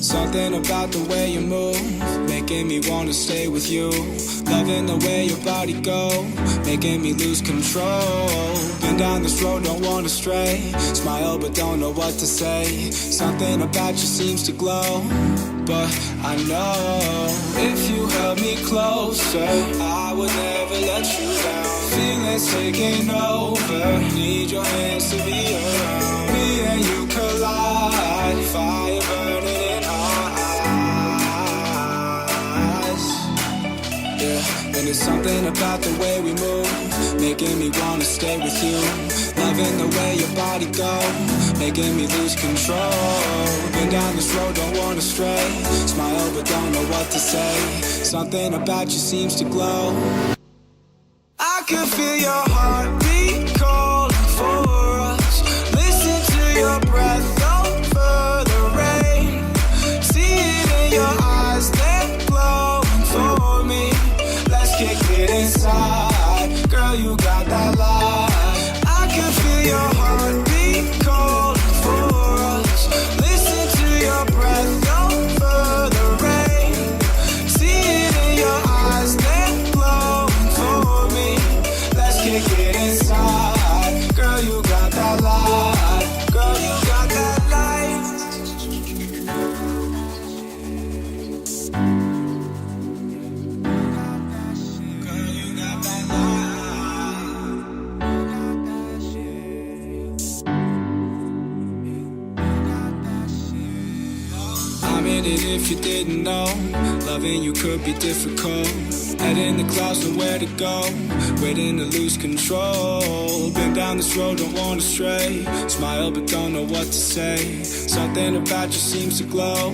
Something about the way you move, making me wanna stay with you. Loving the way your body go, making me lose control. Been down this road, don't wanna stray. Smile but don't know what to say. Something about you seems to glow, but I know if you held me closer, I would never let you down. Feelings taking over, need your hands to be around. Me and you collide, fire burning in our eyes. Yeah, and it's something about the way we move, making me wanna stay with you. Loving the way your body go, making me lose control. Been down this road, don't wanna stray. Smile but don't know what to say. Something about you seems to glow. I can feel your heartbeat calling for us. Listen to your breath over the rain. See it in your eyes, they're glowing for me. Let's kick it inside, girl, you got that light. I can feel your heartbeat calling for us. Listen to your breath over the rain. See it in your eyes, they're glowing for me. Let's kick it inside, girl, you got that light. Girl, you got that light. Girl, you got that I'm in it if you didn't know. Loving you could be difficult. Head in the clouds, nowhere to go. Waiting to lose control. Been down this road, don't wanna stray. Smile but don't know what to say. Something about you seems to glow,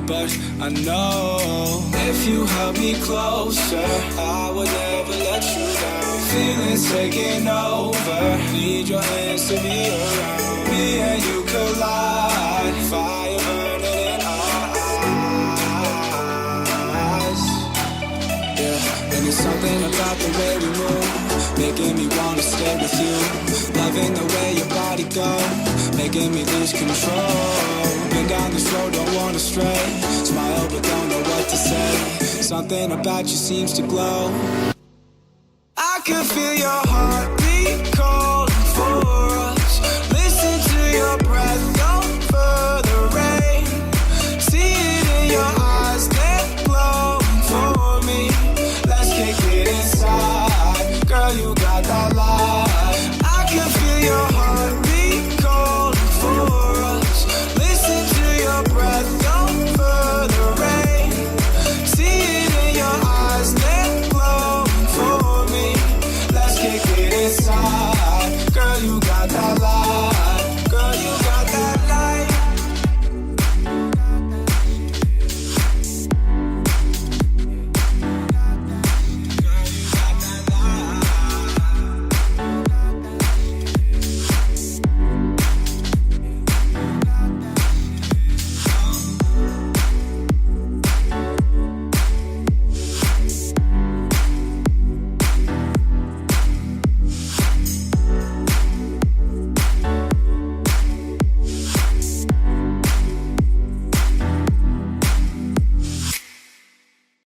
but I know if you held me closer, I would never let you down. Feelings taking over, need your hands to be around. Me and you collide, fire burning in our eyes. Yeah, and it's something about the way we move, making me wanna stay with you. Loving the way your body go, making me lose control. Been down this road, don't wanna stray. Smile but don't know what to say. Something about you seems to glow. I can feel your heart